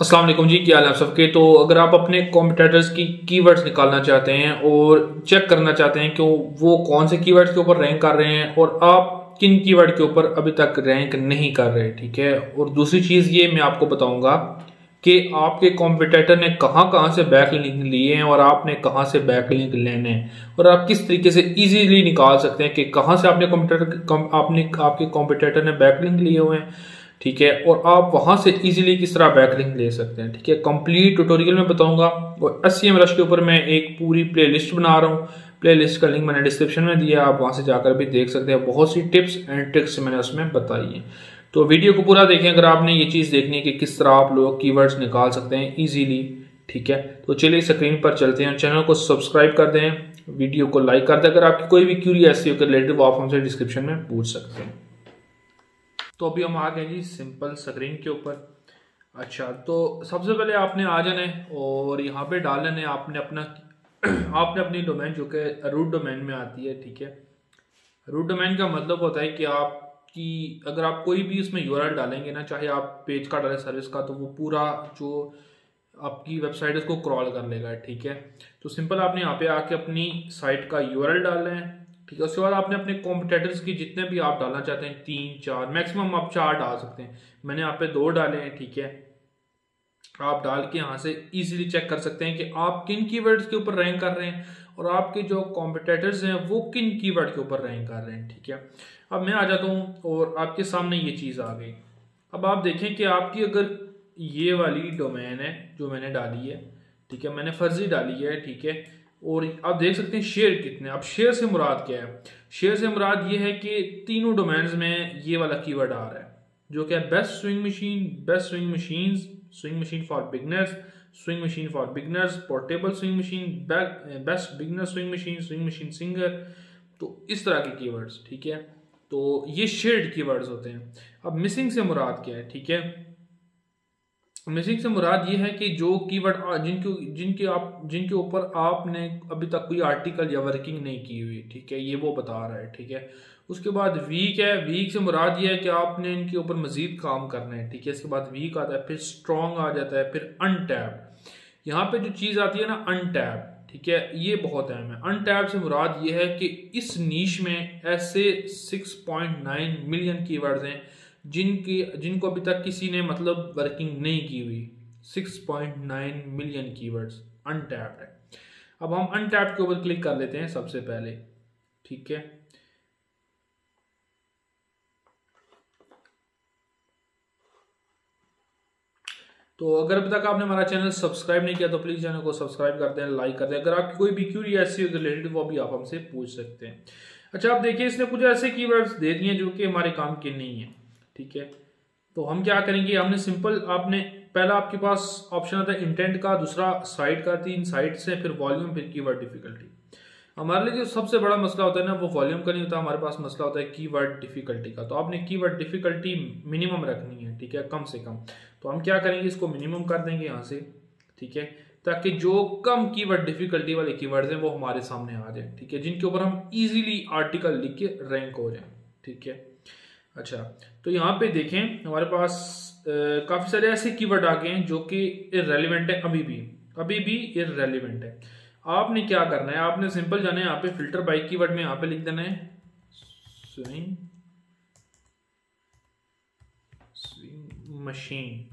अस्सलाम वालेकुम जी, क्या हाल है आप सबके। तो अगर आप अपने कॉम्पिटिटर्स की कीवर्ड्स निकालना चाहते हैं और चेक करना चाहते हैं कि वो कौन से कीवर्ड्स के ऊपर रैंक कर रहे हैं और आप किन कीवर्ड के ऊपर अभी तक रैंक नहीं कर रहे, ठीक है। और दूसरी चीज़ ये मैं आपको बताऊंगा कि आपके कॉम्पिटिटर ने कहाँ कहाँ से बैकलिंक लिए हैं और आपने कहाँ से बैकलिंक लेने हैं और आप किस तरीके से इजीली निकाल सकते हैं कि कहाँ से आपने आपके कॉम्पिटिटर ने बैकलिंक लिए हुए हैं, ठीक है। और आप वहां से इजीली किस तरह बैकलिंक ले सकते हैं, ठीक है। कंप्लीट ट्यूटोरियल में बताऊंगा और SEM रश के ऊपर मैं एक पूरी प्लेलिस्ट बना रहा हूँ। प्लेलिस्ट का लिंक मैंने डिस्क्रिप्शन में दिया, आप वहां से जाकर भी देख सकते हैं। बहुत सी टिप्स एंड ट्रिक्स मैंने उसमें बताई है, तो वीडियो को पूरा देखें अगर आपने ये चीज़ देखनी है कि किस तरह आप लोग कीवर्ड्स निकाल सकते हैं इजीली, ठीक है। तो चलिए स्क्रीन पर चलते हैं, चैनल को सब्सक्राइब कर दें, वीडियो को लाइक कर दें। अगर आपकी कोई भी क्यूरी SEO के रिलेटेड वो आप हमसे डिस्क्रिप्शन में पूछ सकते हैं। तो अभी हम आ गए जी सिंपल स्क्रीन के ऊपर। अच्छा, तो सबसे पहले आपने आ जाना है और यहाँ पे डाल लेना है आपने अपनी डोमेन जो कि रूट डोमेन में आती है, ठीक है। रूट डोमेन का मतलब होता है कि आपकी अगर आप कोई भी उसमें URL डालेंगे ना, चाहे आप पेज का डालें सर्विस का, तो वो पूरा जो आपकी वेबसाइट है उसको क्रॉल कर लेगा, ठीक है। तो सिंपल आपने यहाँ पे आके अपनी साइट का URL डालना है, ठीक है। उसके बाद आपने अपने कॉम्पिटिटर्स की जितने भी आप डालना चाहते हैं 3-4 मैक्सिमम आप 4 डाल सकते हैं। मैंने यहाँ पे 2 डाले हैं, ठीक है। आप डाल के यहाँ से इजीली चेक कर सकते हैं कि आप किन कीवर्ड्स के ऊपर रैंक कर रहे हैं और आपके जो कॉम्पिटिटर्स हैं वो किन कीवर्ड के ऊपर रैंक कर रहे हैं, ठीक है। अब मैं आ जाता हूँ और आपके सामने ये चीज़ आ गई। अब आप देखें कि आपकी अगर ये वाली डोमेन है जो मैंने डाली है, ठीक है, मैंने फर्जी डाली है, ठीक है। और आप देख सकते हैं शेयर कितने। अब शेयर से मुराद क्या है? शेयर से मुराद ये है कि तीनों डोमेन्स में ये वाला कीवर्ड आ रहा है जो कि best sewing machine, best swing machines, swing machine for beginners, swing machine for beginners, portable swing machine, best beginner swing machine, swing machine singer. तो इस तरह के कीवर्ड्स, ठीक है। तो ये शेयर्ड कीवर्ड्स होते हैं। अब मिसिंग से मुराद क्या है, ठीक है। मिसिंग से मुराद ये है कि जो कीवर्ड जिनके ऊपर आपने अभी तक कोई आर्टिकल या वर्किंग नहीं की हुई, ठीक है, ये वो बता रहा है, ठीक है। उसके बाद वीक है। वीक से मुराद ये है कि आपने इनके ऊपर मजीद काम करना है, ठीक है। इसके बाद वीक आता है, फिर स्ट्रॉन्ग आ जाता है, फिर अनटैप्ड। यहाँ पे जो चीज़ आती है ना अनटैप्ड, ठीक है, ये बहुत अहम है। अनटैप्ड से मुराद ये है कि इस नीश में ऐसे 6.9 मिलियन कीवर्ड्स हैं जिनको अभी तक किसी ने मतलब वर्किंग नहीं की हुई। 6.9 मिलियन कीवर्ड्स अनटैप्ड है। अब हम अनटैप्ड के ऊपर क्लिक कर लेते हैं सबसे पहले, ठीक है। तो अगर अभी तक आपने हमारा चैनल सब्सक्राइब नहीं किया तो प्लीज चैनल को सब्सक्राइब कर दें, लाइक कर दें। अगर आपकी कोई भी क्यूरी ऐसी रिलेटेड वो भी आप हमसे पूछ सकते हैं। अच्छा, आप देखिए इसने कुछ ऐसे कीवर्ड्स दे दिए जो कि हमारे काम के नहीं है, ठीक है। तो हम क्या करेंगे, हमने सिंपल आपने पहला आपके पास ऑप्शन आता है इंटेंट का, दूसरा साइट का, 3 साइट से, फिर वॉल्यूम, फिर कीवर्ड डिफिकल्टी। हमारे लिए जो सबसे बड़ा मसला होता है ना वो वॉल्यूम का नहीं होता, हमारे पास मसला होता है कीवर्ड डिफिकल्टी का। तो आपने कीवर्ड डिफिकल्टी मिनिमम रखनी है, ठीक है, कम से कम। तो हम क्या करेंगे, इसको मिनिमम कर देंगे यहाँ से, ठीक है, ताकि जो कम कीवर्ड डिफिकल्टी वाले कीवर्ड्स हैं वो हमारे सामने आ जाए, ठीक है, जिनके ऊपर हम इजीली आर्टिकल लिख के रैंक हो जाए, ठीक है। अच्छा, तो यहाँ पे देखें हमारे पास काफी सारे ऐसे कीवर्ड आ गए हैं जो कि इररेलेवेंट है, अभी भी इररेलेवेंट है। आपने क्या करना है, आपने सिंपल जाना है यहाँ पे फिल्टर बाय कीवर्ड में यहाँ पे लिख देना है sewing machine.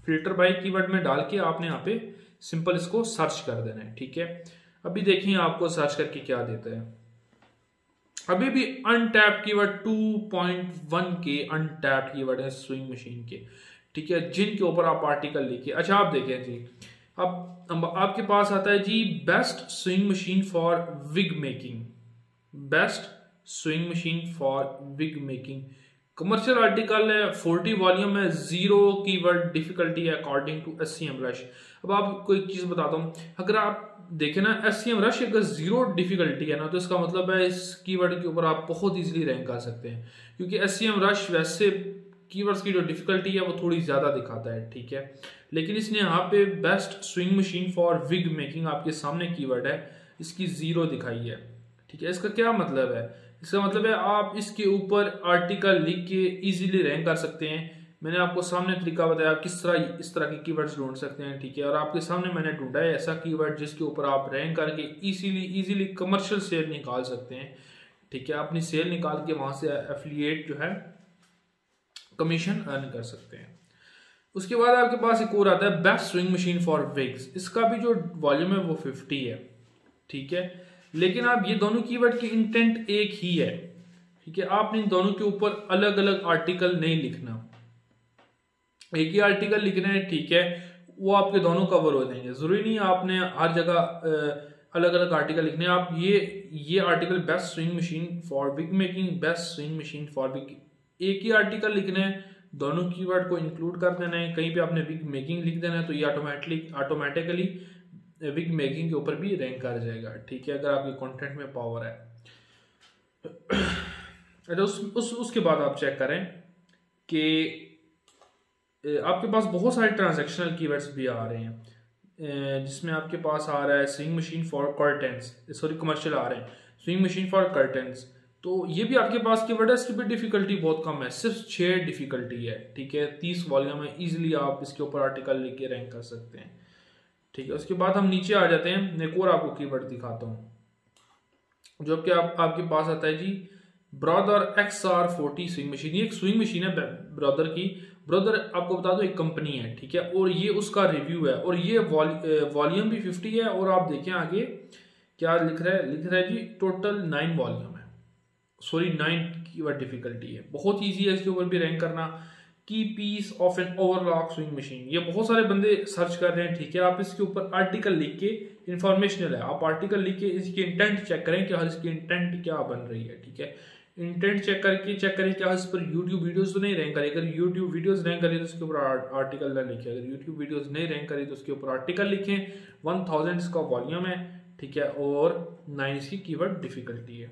Filter by keyword में डाल के आपने यहाँ पे सिंपल इसको सर्च कर देना है, ठीक है। अभी देखिए आपको सर्च करके क्या देता है। अभी भी अनटैप्ड कीवर्ड 2.1 के अनटैप्ड कीवर्ड है स्विंग मशीन के, ठीक है, जिनके ऊपर आप आर्टिकल लिखिए। अच्छा, आप देखें जी, अब आपके पास आता है जी best sewing machine for wig making, best sewing machine for wig making. Commercial article है, 40 वॉल्यूम है, 0 कीवर्ड डिफिकल्टी है अकॉर्डिंग टू SEM रश। अब आपको एक चीज बताता हूँ, अगर आप देखें ना SEM रश अगर 0 डिफिकल्टी है ना, तो इसका मतलब है इस कीवर्ड के ऊपर आप बहुत इजीली रैंक कर सकते हैं, क्योंकि SEM रश वैसे कीवर्ड्स की जो डिफिकल्टी है वो थोड़ी ज्यादा दिखाता है, ठीक है। लेकिन इसने यहाँ पे best sewing machine for wig making आपके सामने कीवर्ड है, इसकी 0 दिखाई है, ठीक है। इसका क्या मतलब है? इसका मतलब है आप इसके ऊपर आर्टिकल लिख के इजीली रैंक कर सकते हैं, मैंने आपको सामने तरीका बताया किस तरह इस तरह के कीवर्ड्स ढूंढ सकते हैं, ठीक है। और आपके सामने मैंने ढूंढा है ऐसा कीवर्ड जिसके ऊपर आप रैंक करके इजीली कमर्शियल सेल निकाल सकते हैं, ठीक है। अपनी सेल निकाल के वहां से एफिलिएट जो है कमीशन अर्न कर सकते हैं। उसके बाद आपके पास एक और आता है best sewing machine for wigs. इसका भी जो वॉल्यूम है वो 50 है, ठीक है। लेकिन आप ये दोनों कीवर्ड की इंटेंट एक ही है, ठीक है। आपने इन दोनों के ऊपर अलग अलग आर्टिकल नहीं लिखना, एक ही आर्टिकल लिखना है, ठीक है। वो आपके दोनों कवर हो जाएंगे, जरूरी नहीं आपने हर जगह अलग अलग आर्टिकल लिखने हैं। आप ये article best sewing machine for wig making, best sewing machine for wig, एक ही आर्टिकल लिखना है, दोनों कीवर्ड को इंक्लूड कर देना है। कहीं पे आपने विग मेकिंग लिख देना है तो ये ऑटोमेटिकली विग मेकिंग के ऊपर भी रैंक कर जाएगा, ठीक है, अगर आपके कंटेंट में पावर है। अच्छा, उसके बाद आप चेक करें कि आपके पास बहुत सारे ट्रांजैक्शनल कीवर्ड्स भी आ रहे हैं, जिसमें आपके पास आ रहा है sewing machine for curtains, sorry commercial आ रहे हैं स्विंग मशीन फॉर कर्टेंस। तो ये भी आपके पास कीवर्ड है, इसकी भी डिफिकल्टी बहुत कम है, सिर्फ 6 डिफिकल्टी है, ठीक है। 30 वॉल्यूम है, इजीली आप इसके ऊपर आर्टिकल लिख के रैंक कर सकते हैं, ठीक है। उसके बाद हम नीचे आ जाते हैं, मैं एक और आपको कीवर्ड दिखाता हूँ जो कि आपके पास आता है जी ब्रदर XR40 स्विंग मशीन। ये एक स्विंग मशीन है ब्रदर की। ब्रदर आपको बता दो एक कंपनी है, ठीक है, और ये उसका रिव्यू है, और ये वॉल्यूम भी 50 है। और आप देखें आगे क्या लिख रहा है जी टोटल 9 वॉल्यूम है, सॉरी 9 कीवर्ड डिफिकल्टी है। बहुत ईजी है इसके ऊपर भी रैंक करना। Key piece of an overlock sewing machine, ये बहुत सारे बंदे सर्च कर रहे हैं, ठीक है। आप इसके ऊपर आर्टिकल लिख के, इंफॉर्मेशनल है, आप आर्टिकल लिख के इसकी इंटेंट चेक करें कि हर इसकी इंटेंट क्या बन रही है, ठीक है। इंटेंट चेक करें क्या इस पर यूट्यूब वीडियोस तो नहीं रैंक करें। अगर यूट्यूब वीडियोस रैंक करें तो उसके ऊपर आर्टिकल ना लिखें, अगर यूट्यूब वीडियोस नहीं रैंक करें तो उसके ऊपर आर्टिकल लिखें। 1000 इसका वॉल्यूम है, ठीक है, और 9 इसकी कीवर्ड डिफिकल्टी है।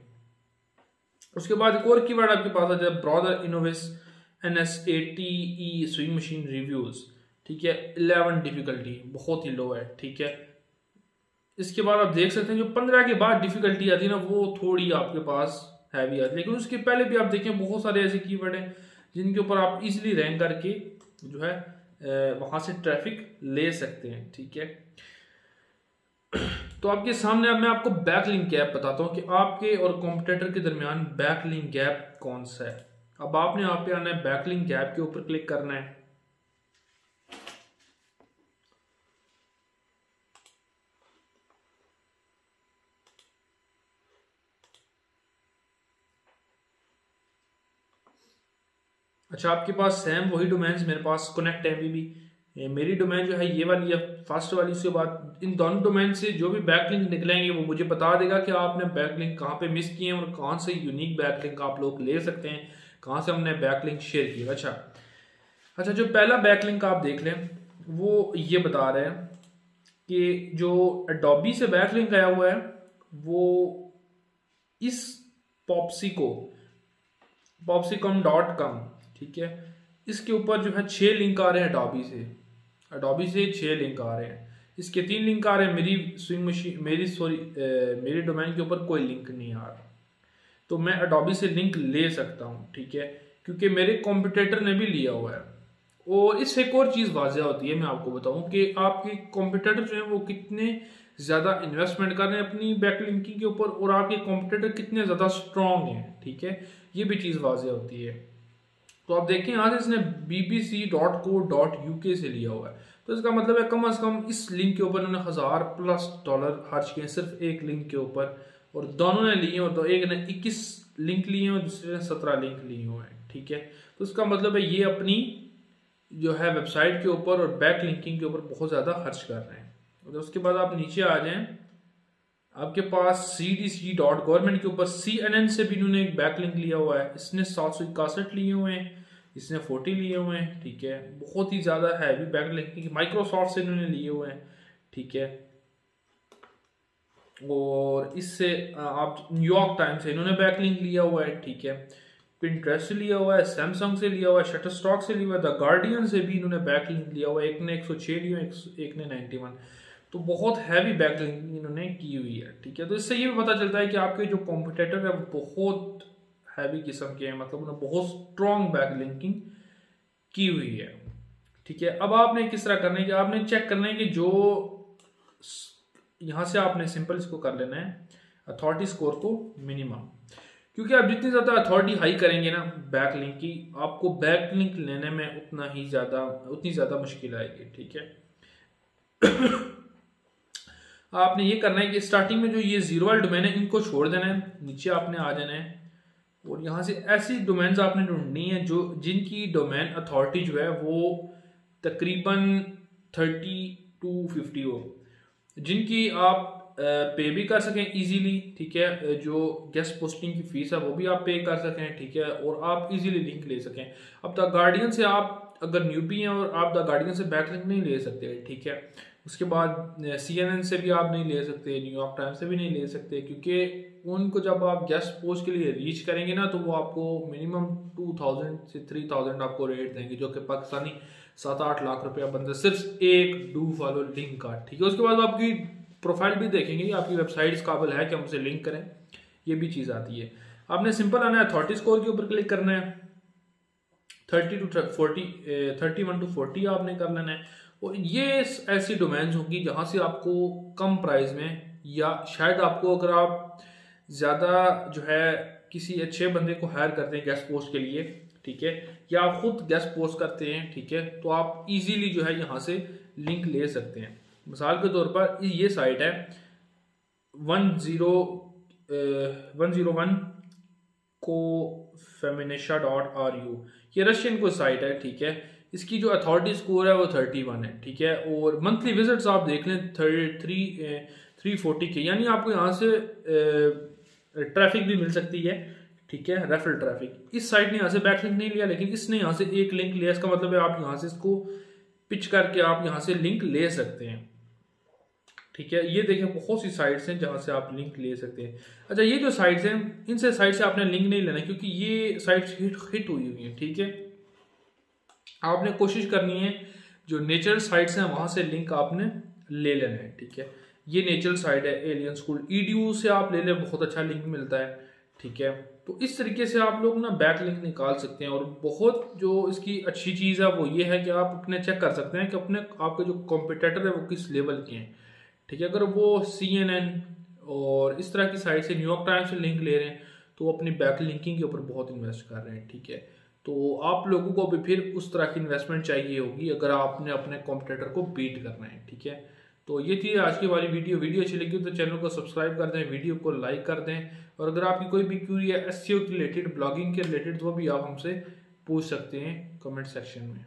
उसके बाद एक और कीवर्ड आपके पास आ जाए Brother Innovis NS80E sewing machine reviews, ठीक है, 11 डिफिकल्टी, बहुत ही लो है, ठीक है। इसके बाद आप देख सकते हैं जो 15 के बाद डिफिकल्टी आती है ना वो थोड़ी आपके पास हैवी आती है, लेकिन उसके पहले भी आप देखें बहुत सारे ऐसे कीवर्ड हैं जिनके ऊपर आप इजीली रैंक करके जो है वहां से ट्रैफिक ले सकते हैं, ठीक है। तो आपके सामने अब मैं आपको बैकलिंक गैप बताता हूं कि आपके और कॉम्पिटिटर के दरमियान बैकलिंक गैप कौन सा है। अब आपने यहाँ पे आना है, बैकलिंक गैप के ऊपर क्लिक करना है। अच्छा, आपके पास सेम वही डोमेन्स मेरे पास कनेक्ट है अभी भी। मेरी डोमेन जो है ये वाली है, फर्स्ट वाली। उसके बाद इन दोनों डोमेन से जो भी बैकलिंक निकलेंगे वो मुझे बता देगा कि आपने बैकलिंक कहाँ पे मिस किए हैं और कहाँ से यूनिक बैकलिंक आप लोग ले सकते हैं, कहाँ से हमने बैकलिंक शेयर किया। अच्छा, जो पहला बैकलिंक आप देख लें वो ये बता रहे हैं कि जो एडोबी से बैकलिंक आया हुआ है वो इस popsicom.com, ठीक है, इसके ऊपर जो है 6 लिंक आ रहे हैं एडोबी से 6 लिंक आ रहे हैं। इसके 3 लिंक आ रहे हैं, मेरी स्विंग मशीन मेरी डोमेन के ऊपर कोई लिंक नहीं आ रहा, तो मैं एडोबी से लिंक ले सकता हूँ, ठीक है, क्योंकि मेरे कॉम्पिटिटर ने भी लिया हुआ है। और इससे एक और चीज़ वाज़ह होती है, मैं आपको बताऊं कि आपके कॉम्पिटिटर जो है वो कितने ज़्यादा इन्वेस्टमेंट कर रहे हैं अपनी बैकलिंकिंग के ऊपर, और आपके कॉम्पिटिटर कितने ज़्यादा स्ट्रॉन्ग हैं, ठीक है, ये भी चीज़ वाज़ह होती है। तो आप देखें यहाँ से इसने bbc.co.uk से लिया हुआ है, तो इसका मतलब है कम से कम इस लिंक के ऊपर इन्होंने $1000+ खर्च किए सिर्फ एक लिंक के ऊपर, और दोनों ने लिए हो, तो एक ने 21 लिंक लिए और दूसरे ने 17 लिंक लिए हुए हैं, ठीक है। तो इसका मतलब है ये अपनी जो है वेबसाइट के ऊपर और बैक लिंकिंग के ऊपर बहुत ज़्यादा खर्च कर रहे हैं। तो उसके बाद आप नीचे आ जाएं, आपके पास cdc.government के ऊपर CNN से भी इन्होंने एक बैकलिंक लिया हुआ है, इसने 761 लिए हुए हैं, इसने 40 लिए हुए हैं, ठीक है, बहुत ही ज़्यादा हैवी बैकलिंकिंग। माइक्रोसॉफ्ट से इन्होंने लिए हुए हैं, ठीक है, और इससे आप न्यूयॉर्क टाइम्स से इन्होंने बैकलिंक लिया हुआ है, ठीक है, पिंटरेस्ट से लिया हुआ है, सैमसंग से लिया हुआ है, शटरस्टॉक से लिया हुआ है, द गार्डियन से भी इन्होंने बैकलिंक लिया हुआ है, एक ने 106 लिया, एक ने 91। तो बहुत हैवी बैकलिंकिंग इन्होंने की हुई है, ठीक है। तो इससे ये भी पता चलता है कि आपके जो कॉम्पिटिटर है वो बहुत हैवी किस्म के हैं, मतलब उन्होंने बहुत स्ट्रॉन्ग बैकलिंकिंग की हुई है। ठीक है, अब आपने किस तरह करना है कि आपने चेक करना है कि जो यहाँ से आपने सिंपल इसको कर लेना है अथॉरिटी स्कोर को मिनिमम, क्योंकि आप जितनी ज़्यादा अथॉरिटी हाई करेंगे ना बैक लिंक की, आपको बैक लिंक लेने में उतनी ज़्यादा मुश्किल आएगी। ठीक है, आपने ये करना है कि स्टार्टिंग में जो ये जीरो वाले डोमेन है इनको छोड़ देना है, नीचे आपने आ जाना है और यहाँ से ऐसी डोमेन्स आपने ढूंढनी है जो जिनकी डोमेन अथॉरिटी जो है वो तकरीबन 30 to 50 हो, जिनकी आप पे भी कर सकें इजीली। ठीक है, जो गेस्ट पोस्टिंग की फीस है वो भी आप पे कर सकें। ठीक है, और आप इजीली लिंक ले सकें। अब द गार्डियन से आप अगर न्यूबी हैं और आप द गार्डियन से बैक लिंक नहीं ले सकते। ठीक है, उसके बाद CNN से भी आप नहीं ले सकते, न्यूयॉर्क टाइम्स से भी नहीं ले सकते, क्योंकि उनको जब आप गेस्ट पोस्ट के लिए रीच करेंगे ना तो वो आपको मिनिमम 2000 से 3000 आपको रेट देंगे, जो कि पाकिस्तानी 7-8 लाख रुपया बनता है सिर्फ एक डू फॉलो लिंक का। ठीक है, उसके बाद आपकी प्रोफाइल भी देखेंगे, आपकी वेबसाइट इस काबिल है कि हम उसे लिंक करें, ये भी चीज़ आती है। आपने सिंपल आना है अथॉरिटी स्कोर के ऊपर क्लिक करना है, 31 to 40 आपने कर लेना है। और ये ऐसी डोमेन्स होंगी जहां से आपको कम प्राइस में, या शायद आपको अगर आप ज़्यादा जो है किसी अच्छे बंदे को हायर करते हैं गेस्ट पोस्ट के लिए, ठीक है, या आप खुद गेस्ट पोस्ट करते हैं, ठीक है, तो आप इजीली जो है यहाँ से लिंक ले सकते हैं। मिसाल के तौर पर ये साइट है 101 kofeminisha.ru, ये रशियन को साइट है। ठीक है, इसकी जो अथॉरिटी स्कोर है वो 31 है। ठीक है, और मंथली विजिट्स आप देख लें 340 के, यानी आपको यहाँ से ट्रैफिक भी मिल सकती है। ठीक है, रेफरल ट्रैफिक। इस साइट ने यहाँ से बैकलिंक नहीं लिया, लेकिन इसने यहाँ से एक लिंक लिया। इसका मतलब है आप यहाँ से इसको पिच करके आप यहाँ से लिंक ले सकते हैं। ठीक है, ये देखें बहुत सी साइट्स हैं जहां से आप लिंक ले सकते हैं। अच्छा, ये जो साइट्स हैं इनसे साइट से आपने लिंक नहीं लेना, क्योंकि ये साइट्स हिट हुई हुई हैं। ठीक है, आपने कोशिश करनी है जो नेचुरल साइट्स हैं वहां से लिंक आपने ले लेना है। ठीक है, ये नेचुरल साइट है एलियन स्कूल, EDU से आप ले लें, बहुत अच्छा लिंक मिलता है। ठीक है, तो इस तरीके से आप लोग ना बैक लिंक निकाल सकते हैं। और बहुत जो इसकी अच्छी चीज़ है वो ये है कि आप अपने चेक कर सकते हैं कि आपके जो कॉम्पिटिटर है वो किस लेवल के हैं। ठीक है, अगर वो CNN और इस तरह की साइट से, न्यूयॉर्क टाइम्स से लिंक ले रहे हैं तो वो अपनी बैक लिंकिंग के ऊपर बहुत इन्वेस्ट कर रहे हैं। ठीक है, तो आप लोगों को भी फिर उस तरह की इन्वेस्टमेंट चाहिए होगी अगर आपने अपने कॉम्पिटिटर को बीट करना है। ठीक है, तो ये थी आज की वाली वीडियो अच्छी लगी तो चैनल को सब्सक्राइब कर दें, वीडियो को लाइक कर दें, और अगर आपकी कोई भी क्यूरी है SEO के रिलेटेड, ब्लॉगिंग के रिलेटेड, तो भी आप हमसे पूछ सकते हैं कमेंट सेक्शन में।